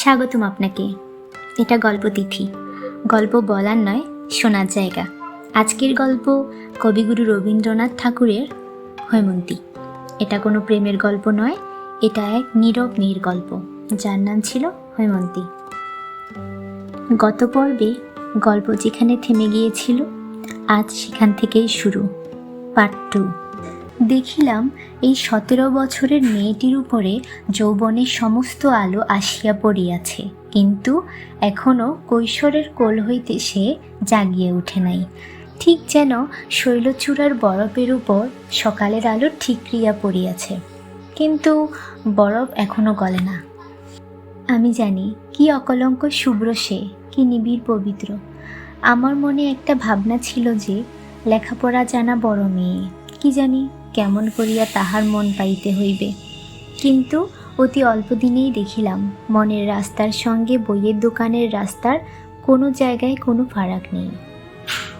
স্বাগতম আপনাকে। এটা গল্প তিথি, গল্প বলার নয়, শোনার জায়গা। আজকের গল্প কবিগুরু রবীন্দ্রনাথ ঠাকুরের হৈমন্তী। এটা কোনো প্রেমের গল্প নয়, এটা এক নীরব মেয়ের গল্প, যার নাম ছিল হৈমন্তী। গত পর্বে গল্প যেখানে থেমে গিয়েছিল, আজ সেখান থেকেই শুরু, পার্ট 2। দেখিলাম এই 17 বছরের মেয়েটির উপরে যৌবনের সমস্ত আলো আসিয়া পড়িয়াছে, কিন্তু এখনও কৈশোরের কোল হইতে সে জাগিয়ে উঠে নাই। ঠিক যেন শৈলচূড়ার বরফের উপর সকালের আলো ঠিকরিয়া পড়িয়াছে, কিন্তু বরফ এখনও গলে না। আমি জানি কি অকলঙ্ক শুভ্র সে, কি নিবিড় পবিত্র। আমার মনে একটা ভাবনা ছিল যে লেখাপড়া জানা বড় মেয়ে, কি জানি কেমন করিয়া তাহার মন পাইতে হইবে। কিন্তু অতি অল্প দিনেই দেখিলাম মনের রাস্তার সঙ্গে বইয়ের দোকানের রাস্তার কোনো জায়গায় কোনো ফারাক নেই।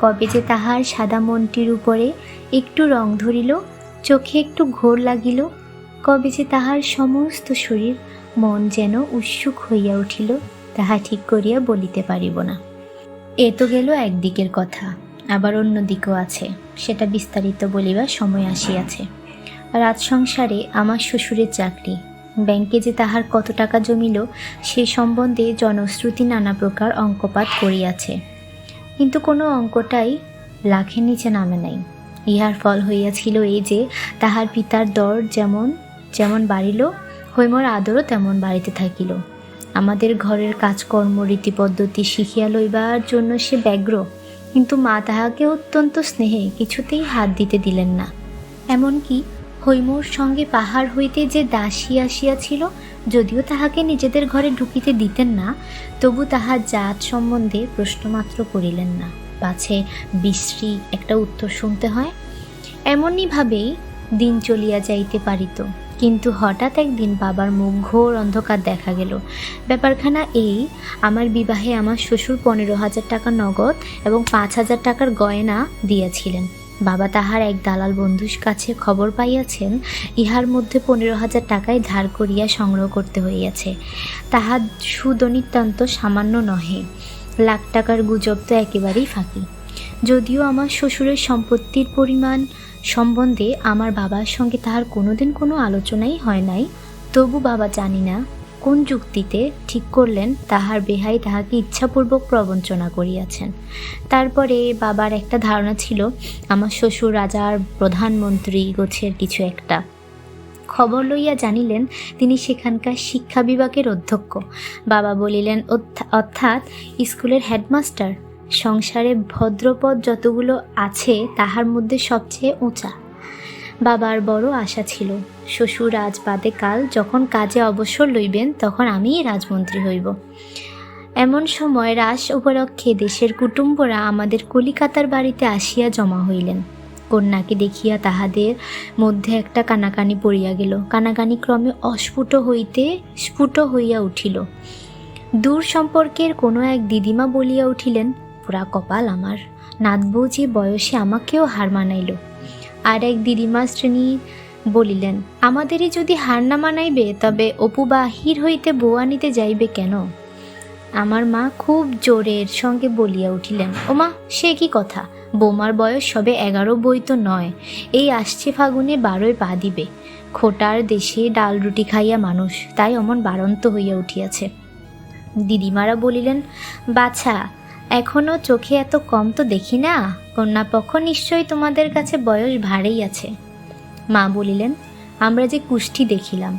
কবে যে তাহার সাদা মনটির উপরে একটু রং ধরিল, চোখে একটু ঘোর লাগিল, কবে যে তাহার সমস্ত শরীর মন যেন উৎসুক হইয়া উঠিল, তাহা ঠিক করিয়া বলিতে পারিব না। এ তো গেল একদিকের কথা, আবার অন্য দিকও আছে, সেটা বিস্তারিত বলিবার সময় আসিয়াছে। রাজ সংসারে আমার শ্বশুরের চাকরি, ব্যাংকে যে তাহার কত টাকা জমিল সে সম্বন্ধে জনশ্রুতি নানা প্রকার অঙ্কপাত করিয়াছে, কিন্তু কোনো অঙ্কটাই লাখের নিচে নামে নাই। ইহার ফল হইয়াছিল এই যে তাহার পিতার দর যেমন যেমন বাড়িল, হৈমর আদরও তেমন বাড়িতে থাকিল। আমাদের ঘরের কাজকর্ম রীতিপদ্ধতি শিখিয়া লইবার জন্য সে ব্যগ্র, কিন্তু মা তাহাকে অত্যন্ত স্নেহে কিছুতেই হাত দিতে দিলেন না। এমনকি হৈমর সঙ্গে পাহাড় হইতে যে দাসী আসিয়াছিল, যদিও তাহাকে নিজেদের ঘরে ঢুকিতে দিতেন না, তবু তাহার জাত সম্বন্ধে প্রশ্নমাত্র করিলেন না, পাছে বিশ্রী একটা উত্তর শুনতে হয়। এমনইভাবেই দিন চলিয়া যাইতে পারিত। কিন্তু হঠাৎ একদিন বাবার মুখ ঘোর অন্ধকার দেখা গেল। ব্যাপারখানা এই, আমার বিবাহে আমার শ্বশুর 15,000 টাকা নগদ এবং 5,000 টাকার গয়না দিয়েছিলেন। বাবা তাহার এক দালাল বন্ধুর কাছে খবর পাইয়াছেন ইহার মধ্যে 15,000 টাকায় ধার করিয়া সংগ্রহ করতে হইয়াছে। তাহার সুদ নিতান্ত সামান্য নহে, লাখ টাকার গুজব তো একেবারেই ফাঁকি। যদিও আমার শ্বশুরের সম্পত্তির পরিমাণ সম্বন্ধে আমার বাবার সঙ্গে তাহার কোনোদিন কোনো আলোচনাই হয় নাই, তবু বাবা জানি না কোন যুক্তিতে ঠিক করলেন তাহার বেহাই তাহাকে ইচ্ছাপূর্বক প্রবঞ্চনা করিয়াছেন। তারপরে বাবার একটা ধারণা ছিল আমার শ্বশুর রাজার প্রধানমন্ত্রী গোছের কিছু একটা। খবর লইয়া জানিলেন তিনি সেখানকার শিক্ষা বিভাগের অধ্যক্ষ। বাবা বলিলেন অর্থাৎ স্কুলের হেডমাস্টার। সংসারে ভদ্রপদ যতগুলো আছে তাহার মধ্যে সবচেয়ে উঁচা। বাবার বড় আশা ছিল শ্বশুর রাজ বাদে কাল যখন কাজে অবসর লইবেন তখন আমিই রাজমন্ত্রী হইব। এমন সময় রাস উপলক্ষে দেশের কুটুম্বরা আমাদের কলিকাতার বাড়িতে আসিয়া জমা হইলেন। কন্যাকে দেখিয়া তাহাদের মধ্যে একটা কানাকানি পড়িয়া গেল। কানাকানি ক্রমে অস্ফুট হইতে স্ফুট হইয়া উঠিল। দূর সম্পর্কের কোনো এক দিদিমা বলিয়া উঠিলেন, পুরা কপাল আমার, নাতবউ যে বয়সে আমাকেও হার মানাইল। আর এক দিদিমা শ্রেণী বলিলেন, আমাদেরই যদি হার না মানাইবে তবে অপু বাহির হইতে বউ আনিতে যাইবে কেন? আমার মা খুব জোরের সঙ্গে বলিয়া উঠিলেন, ওমা সে কি কথা, বৌমার বয়স সবে 11 বই তো নয়, এই আসছে ফাগুনে 12 পা দিবে। খোটার দেশে ডাল রুটি খাইয়া মানুষ, তাই অমন বাড়ন্ত হইয়া উঠিয়াছে। দিদিমারা বলিলেন, বাছা এখনো চোখে এত কম তো দেখি না, কন্যাপক্ষ নিশ্চয়ই তোমাদের কাছে বয়স ভারেই আছে। মা বলিলেন, আমরা যে কুষ্ঠি দেখিলাম,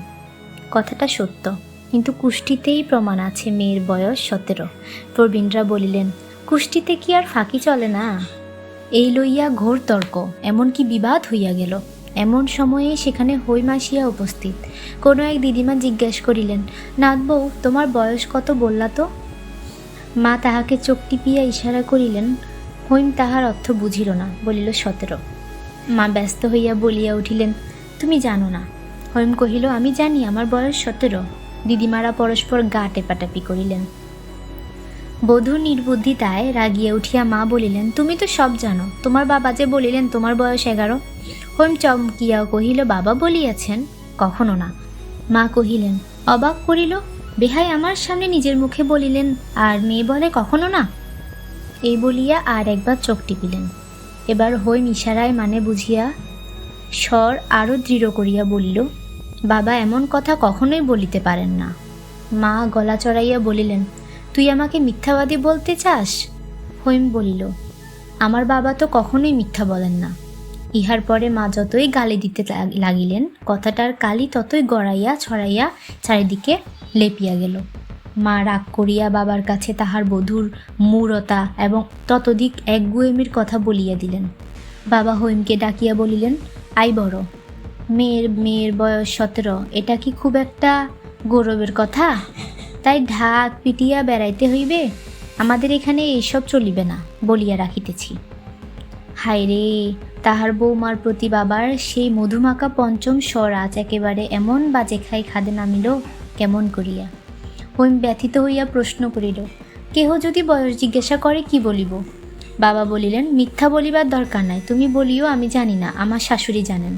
কথাটা সত্য, কিন্তু কুষ্ঠিতেই প্রমাণ আছে মেয়ের বয়স 17। প্রবীণরা বলিলেন, কুষ্ঠিতে কি আর ফাঁকি চলে না? এই লইয়া ঘোর তর্ক, এমনকি বিবাদ হইয়া গেল। এমন সময়ে সেখানে হৈম আসিয়া উপস্থিত। কোনো এক দিদিমা জিজ্ঞেস করিলেন, নাতবউ তোমার বয়স কত বললা তো? মা তাহাকে চোখ টিপিয়া ইশারা করিলেন। হৈম তাহার অর্থ বুঝিল না, বলিল 17। মা ব্যস্ত হইয়া বলিয়া উঠিলেন, তুমি জানো না? হৈম কহিল, আমি জানি আমার বয়স 17। দিদিমারা পরস্পর গা টেপাটাপি করিলেন। বধূর নির্বুদ্ধিতায় রাগিয়া উঠিয়া মা বলিলেন, তুমি তো সব জানো, তোমার বাবা যে বলিলেন তোমার বয়স 11। হৈম চমকিয়া কহিল, বাবা বলিয়াছেন? কখনো না। মা কহিলেন, অবাক করিল, বেহাই আমার সামনে নিজের মুখে বলিলেন, আর মেয়ে বলে কখনো না। এই বলিয়া আর একবার চোখ টিপিলেন। এবার হৈম ইশারায় মানে বুঝিয়া স্বর আরও দৃঢ় করিয়া বলিল, বাবা এমন কথা কখনোই বলিতে পারেন না। মা গলা চড়াইয়া বলিলেন, তুই আমাকে মিথ্যাবাদী বলতে চাস? হৈম বলিল, আমার বাবা তো কখনোই মিথ্যা বলেন না। ইহার পরে মা যতই গালি দিতে লাগিলেন, কথাটার কালি ততই গড়াইয়া ছড়াইয়া চারিদিকে লেপিয়া গেল। মা রাগ করিয়া বাবার কাছে তাহার বধূর মূঢ়তা এবং ততোধিক একগুয়েমির কথা বলিয়া দিলেন। বাবা হৈমকে ডাকিয়া বলিলেন, আই বড়, মেয়ের বয়স 17, এটা কি খুব একটা গৌরবের কথা? তাই ঢাক পিটিয়া বেড়াইতে হইবে? আমাদের এখানে এইসব চলিবে না বলিয়া রাখিতেছি। হায় রে, তাহার বৌমার প্রতি বাবার সেই মধুমাখা পঞ্চম স্বর আজ একেবারে এমন বাজে খাদে নামিল কেমন করিয়া। হৈম ব্যথিত হইয়া প্রশ্ন করিল, কেহ যদি বয়স জিজ্ঞাসা করে কি বলিব? বাবা বলিলেন, মিথ্যা বলিবার দরকার নাই, তুমি বলিও আমি জানি না, আমার শাশুড়ি জানেন।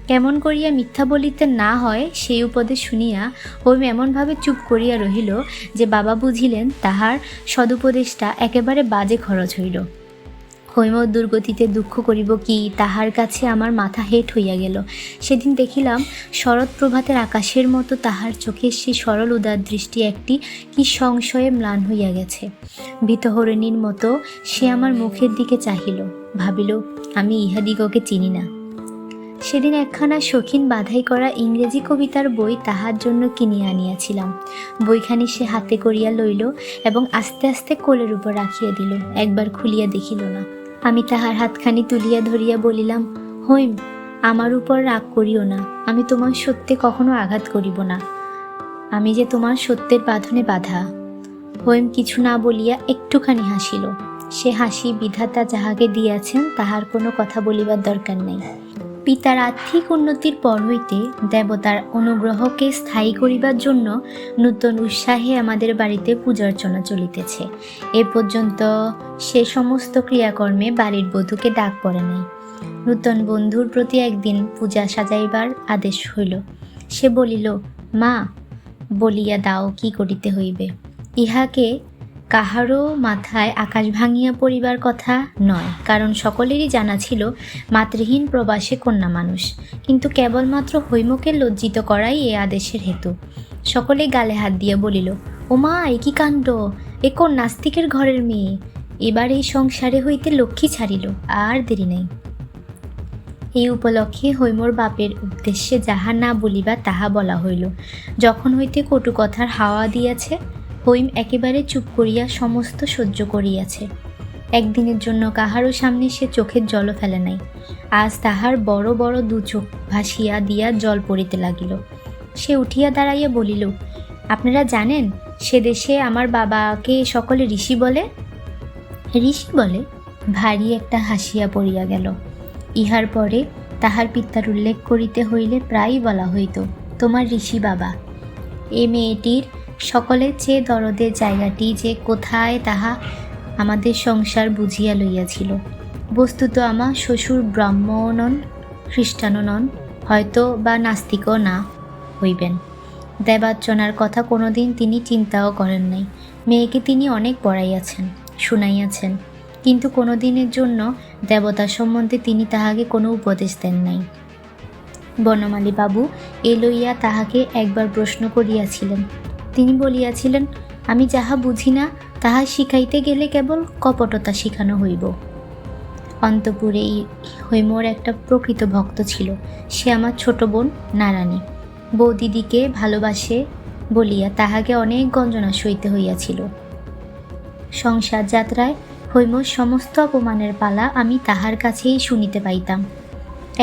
কেমন করিয়া মিথ্যা বলিতে না হয় সেই উপদেশ শুনিয়া হৈম এমনভাবে চুপ করিয়া রহিল যে বাবা বুঝিলেন তাহার সদুপদেশটা একেবারে বাজে খরচ হইল। হৈম দুর্গতিতে দুঃখ করিব কি, তাহার কাছে আমার মাথা হেঁট হইয়া গেল। সেদিন দেখিলাম শরৎ প্রভাতের আকাশের মতো তাহার চোখের সেই সরল উদার দৃষ্টি একটি কি সংশয়ে ম্লান হইয়া গেছে। ভীতহরিণীর মতো সে আমার মুখের দিকে চাহিল, ভাবিল আমি ইহাদিগকে চিনি না। সেদিন একখানা শৌখিন বাধাই করা ইংরেজি কবিতার বই তাহার জন্য কিনিয়া আনিয়াছিলাম। বইখানি সে হাতে করিয়া লইল এবং আস্তে আস্তে কোলের উপর রাখিয়া দিল, একবার খুলিয়া দেখিল না। আমি তাহার হাতখানি তুলিয়া ধরিয়া বলিলাম, হৈম, আমার উপর রাগ করিও না, আমি তোমার সত্যে কখনো আঘাত করিব না, আমি যে তোমার সত্যের বাঁধনে বাঁধা। হৈম কিছু না বলিয়া একটুখানি হাসিল। সে হাসি বিধাতা যাহাকে দিয়াছেন তাহার কোনো কথা বলিবার দরকার নেই। পিতার আর্থিক উন্নতির পর হইতে দেবতার অনুগ্রহকে স্থায়ী করিবার জন্য নূতন উৎসাহে আমাদের বাড়িতে পূজার্চনা চলিতেছে। এ পর্যন্ত সে সমস্ত ক্রিয়াকর্মে বাড়ির বধূকে ডাক পড়ে নাই। নূতন বন্ধুর প্রতি একদিন পূজা সাজাইবার আদেশ হইল। সে বলিল, মা, বলিয়া দাও কি করিতে হইবে। ইহাকে কাহারও মাথায় আকাশ ভাঙিয়া পড়িবার কথা নয়, কারণ সকলেরই জানা ছিল মাতৃহীন প্রবাসে কন্যা মানুষ, কিন্তু কেবলমাত্র হৈমকে লজ্জিত করাই এ আদেশের হেতু। সকলে গালে হাত দিয়া বলিল, ও মা, এ কি কাণ্ড, এ কোন নাস্তিকের ঘরের মেয়ে, এবার এই সংসারে হইতে লক্ষ্মী ছাড়িল, আর দেরি নাই। এই উপলক্ষে হৈমর বাপের উদ্দেশ্যে যাহা না বলিবা তাহা বলা হইল। যখন হইতে কটু কথার হাওয়া দিয়াছে, হৈম একেবারে চুপ করিয়া সমস্ত সহ্য করিয়াছে। একদিনের জন্য কাহারও সামনে সে চোখের জলও ফেলে নাই। আজ তাহার বড় বড় দু চোখ ভাসিয়া দিয়া জল পড়িতে লাগিল। সে উঠিয়া দাঁড়াইয়া বলিল, আপনারা জানেন সে দেশে আমার বাবাকে সকলে ঋষি বলে। ঋষি বলে? ভারী একটা হাসিয়া পড়িয়া গেল। ইহার পরে তাহার পিতার উল্লেখ করিতে হইলে প্রায়ই বলা হইত, তোমার ঋষি বাবা। এ মেয়েটির সকলের চেয়ে দরদের জায়গাটি যে কোথায় তাহা আমাদের সংসার বুঝিয়া লইয়াছিল। বস্তুত আমার শ্বশুর ব্রাহ্মণ নন, খ্রিস্টানও নন, হয়তো বা নাস্তিকও না হইবেন। দেবার্চনার কথা কোনোদিন তিনি চিন্তাও করেন নাই। মেয়েকে তিনি অনেক পড়াইয়াছেন, শুনাইয়াছেন, কিন্তু কোনো দিনের জন্য দেবতা সম্বন্ধে তিনি তাহাকে কোনো উপদেশ দেন নাই। বনমালী বাবু এ লইয়া তাহাকে একবার প্রশ্ন করিয়াছিলেন। তিনি বলিয়াছিলেন, আমি যাহা বুঝি না তাহা শিখাইতে গেলে কেবল কপটতা শিখানো হইব। অন্তপুরে হৈমর একটা প্রকৃত ভক্ত ছিল। সে আমার ছোট বোন নারানী। বৌদিদিকে ভালোবাসে বলিয়া তাহাকে অনেক গঞ্জনা সইতে হইয়াছিল। সংসার যাত্রায় হৈমর সমস্ত অপমানের পালা আমি তাহার কাছেই শুনিতে পাইতাম।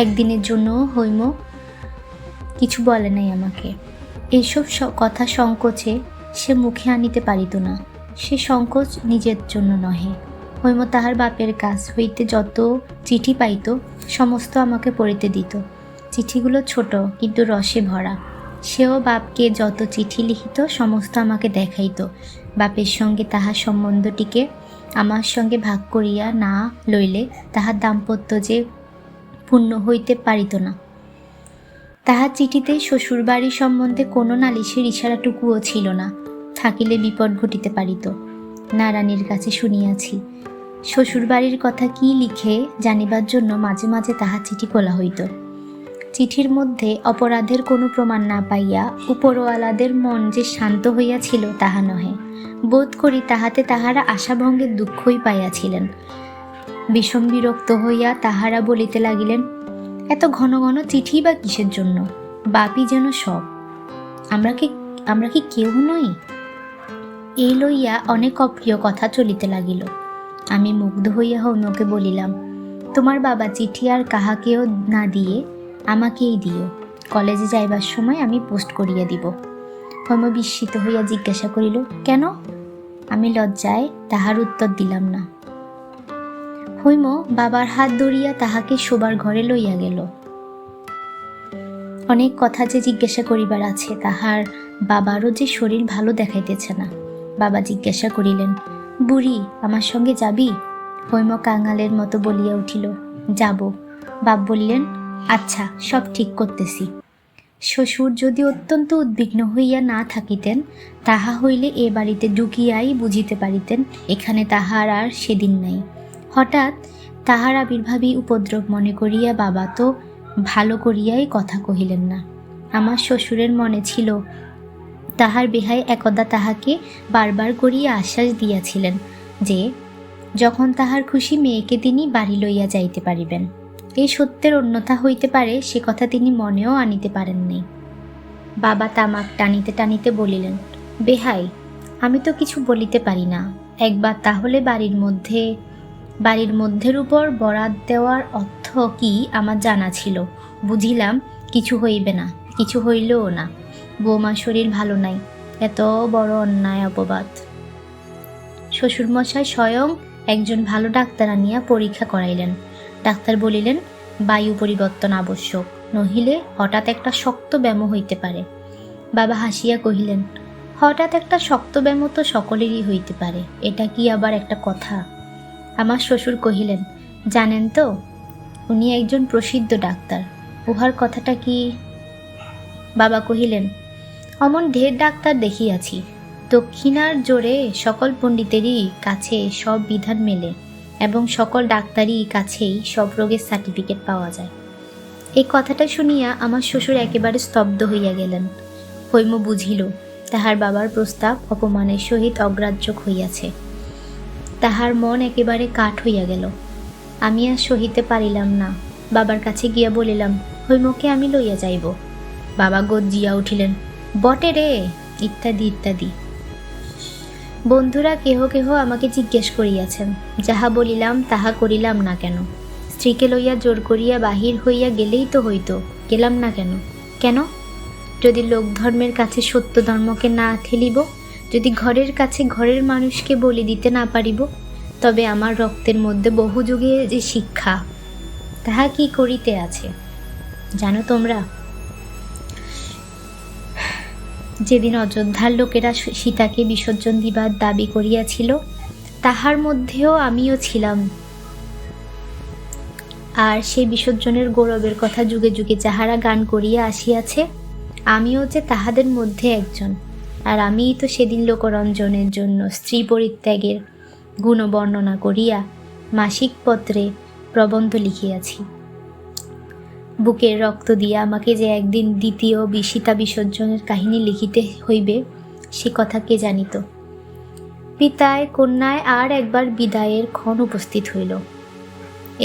একদিনের জন্য হৈম কিছু বলে নাই আমাকে। এইসব কথা সংকোচে সে মুখে আনিতে পারিত না। সে সংকোচ নিজের জন্য নহে। হৈম তাহার বাপের কাছ হইতে যত চিঠি পাইত সমস্ত আমাকে পড়িতে দিত। চিঠিগুলো ছোট কিন্তু রসে ভরা। সেও বাপকে যত চিঠি লিখিত সমস্ত আমাকে দেখাইত। বাপের সঙ্গে তাহার সম্বন্ধটিকে আমার সঙ্গে ভাগ করিয়া না লইলে তাহার দাম্পত্য যে পূর্ণ হইতে পারিত না। তাহার চিঠিতে শ্বশুরবাড়ির সম্বন্ধে কোনো নালিশের ইশারাটুকুও ছিল না। থাকিলে বিপদ ঘটিতে পারিত। নারায়ণীর কাছে শুনিয়াছি, শ্বশুরবাড়ির কথা কি লিখে জানিবার জন্য মাঝে মাঝে তাহার চিঠি খোলা হইত। চিঠির মধ্যে অপরাধের কোনো প্রমাণ না পাইয়া উপরওয়ালাদের মন যে শান্ত হইয়াছিল তাহা নহে, বোধ করি তাহাতে তাহারা আশাভঙ্গের দুঃখই পাইয়াছিলেন। বিষম বিরক্ত হইয়া তাহারা বলিতে লাগিলেন, এত ঘন ঘন চিঠি বা কিসের জন্য? বাপই যেন সব, আমরা কি কেউ নই? এই লইয়া অনেক অপ্রিয় কথা চলিতে লাগিল। আমি মুগ্ধ হইয়া হৈমকে বলিলাম, তোমার বাবা চিঠি আর কাহাকেও না দিয়ে আমাকেই দিও, কলেজে যাইবার সময় আমি পোস্ট করিয়া দিব। হৈম বিস্মিত হইয়া জিজ্ঞাসা করিল, কেন? আমি লজ্জায় তাহার উত্তর দিলাম না। হৈম বাবার হাত ধরিয়া তাহাকে শোবার ঘরে লইয়া গেল। অনেক কথা যে জিজ্ঞাসা করিবার আছে, তাহার বাবারও যে শরীর ভালো দেখাইতেছে না। বাবা জিজ্ঞাসা করিলেন, বুড়ি আমার সঙ্গে যাবি? হৈম কাঙালের মতো বলিয়া উঠিল, যাব। বাপ বলিলেন, আচ্ছা, সব ঠিক করতেছি। শ্বশুর যদি অত্যন্ত উদ্বিগ্ন হইয়া না থাকিতেন, তাহা হইলে এ বাড়িতে ঢুকিয়াই বুঝিতে পারিতেন এখানে তাহার আর সেদিন নাই। হঠাৎ তাহার আবির্ভাবই উপদ্রব মনে করিয়া বাবা তো ভালো করিয়াই কথা কহিলেন না। আমার শ্বশুরের মনে ছিল, তাহার বেহাই একদা তাহাকে বারবার করিয়া আশ্বাস দিয়াছিলেন যে যখন তাহার খুশি মেয়েকে তিনি বাড়ি লইয়া যাইতে পারিবেন। এই সত্যের অন্যথা হইতে পারে, সে কথা তিনি মনেও আনিতে পারেন নাই। বাবা তামাক টানিতে টানিতে বলিলেন, বেহাই, আমি তো কিছু বলিতে পারি না। একবার তাহলে বাড়ির মধ্যের উপর বরাত দেওয়ার অর্থ কি আমার জানা ছিল। বুঝিলাম কিছু হইবে না, কিছু হইলেও না। বৌমার শরীর ভালো নাই, এত বড় অন্যায় অপবাদ। শ্বশুরমশাই স্বয়ং একজন ভালো ডাক্তার আনিয়া পরীক্ষা করাইলেন। ডাক্তার বলিলেন, বায়ু পরিবর্তন আবশ্যক, নহিলে হঠাৎ একটা শক্ত ব্যামো হইতে পারে। বাবা হাসিয়া কহিলেন, হঠাৎ একটা শক্ত ব্যামো তো সকলেরই হইতে পারে, এটা কি আবার একটা কথা? আমার শ্বশুর কহিলেন, জানেন তো, উনি একজন প্রসিদ্ধ ডাক্তার, উহার কথাটা কি? বাবা কহিলেন, অমন ঢের ডাক্তার দেখিয়াছি, দক্ষিণার জোরে সকল পণ্ডিতেরই কাছে সব বিধান মেলে এবং সকল ডাক্তারই কাছেই সব রোগের সার্টিফিকেট পাওয়া যায়। এই কথাটা শুনিয়া আমার শ্বশুর একেবারে স্তব্ধ হইয়া গেলেন। হৈম বুঝিল তাহার বাবার প্রস্তাব অপমানের সহিত অগ্রাহ্য হইয়াছে। তাহার মন একেবারে কাঠ হইয়া গেল। আমি আর সহিতে পারিলাম না। বাবার কাছে গিয়া বলিলাম, হৈমকে আমি লইয়া যাইব। বাবা গর্জিয়া উঠিলেন, বটে রে, ইত্যাদি ইত্যাদি। বন্ধুরা কেহ কেহ আমাকে জিজ্ঞেস করিয়াছেন, যাহা বলিলাম তাহা করিলাম না কেন? স্ত্রীকে লইয়া জোর করিয়া বাহির হইয়া গেলেই তো হইত, গেলাম না কেন? কেন? যদি লোক ধর্মের কাছে সত্য ধর্মকে না ঠেলিব, যদি ঘরের কাছে ঘরের মানুষকে বলি দিতে না পারিব, তবে আমার রক্তের মধ্যে বহু যুগে যে শিক্ষা, তাহা কি করিতে আছে জানো তোমরা? যেদিন অযোধ্যার লোকেরা সীতাকে বিসর্জন দিবার দাবি করিয়াছিল, তাহার মধ্যেও আমিও ছিলাম। আর সেই বিসর্জনের গৌরবের কথা যুগে যুগে যাহারা গান করিয়া আসিয়াছে, আমিও যে তাহাদের মধ্যে একজন। আর আমিই তো সেদিন লোকরঞ্জনের জন্য স্ত্রী পরিত্যাগের গুণ বর্ণনা করিয়া মাসিক পত্রে প্রবন্ধ লিখিয়াছি। বুকের রক্ত দিয়া আমাকে যে একদিন দ্বিতীয় সীতা বিসর্জনের কাহিনী লিখিতে হইবে, সে কথা কে জানিত? পিতায় কন্যায় আর একবার বিদায়ের ক্ষণ উপস্থিত হইল।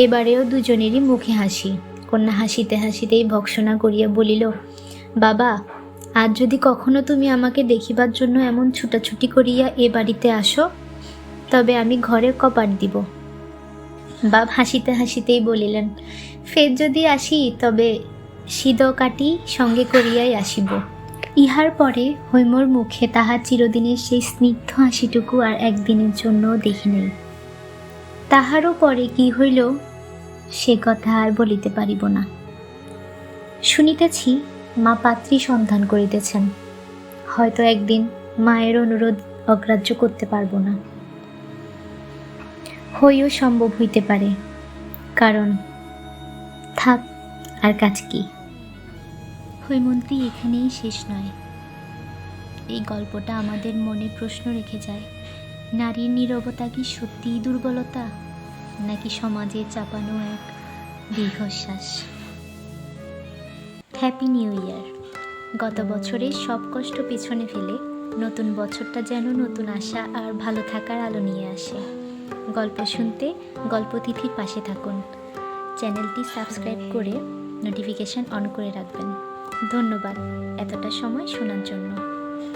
এবারেও দুজনেরই মুখে হাসি। কন্যা হাসিতে হাসিতেই ভর্ৎসনা করিয়া বলিল, বাবা, আজ যদি কখনো তুমি আমাকে দেখিবার জন্য এমন ছুটাছুটি করিয়া এ বাড়িতে আসো, তবে আমি ঘরে কপাট দিব। বাপ হাসিতে হাসিতেই বলিলেন, ফের যদি আসি তবে সিদ কাটি সঙ্গে করিয়াই আসিব। ইহার পরে হৈমর মুখে তাহার চিরদিনের সেই স্নিগ্ধ হাসিটুকু আর একদিনের জন্যও দেখি নাই। তাহারও পরে কি হইল সে কথা আর বলিতে পারিব না। শুনিতেছি মা পাত্রী সন্ধান করিতেছেন। হয়তো একদিন মায়ের অনুরোধ অগ্রাহ্য করতে পারব না, হইও সম্ভব হইতে পারে, কারণ থাক আর কাজ কি। হৈমন্তী এখানেই শেষ নয়। এই গল্পটা আমাদের মনে প্রশ্ন রেখে যায়, নারীর নীরবতা কি সত্যিই দুর্বলতা, নাকি সমাজে চাপানো এক দীর্ঘশ্বাস? Happy new year. গত বছরের সব কষ্ট পেছনে ফেলে নতুন বছরটা যেন নতুন আশা আর ভালো থাকার আলো নিয়ে আসে। গল্প শুনতে গল্পতিথির পাশে থাকুন। চ্যানেলটি সাবস্ক্রাইব করে নোটিফিকেশন অন করে রাখবেন। ধন্যবাদ এতটা সময় শোনার জন্য।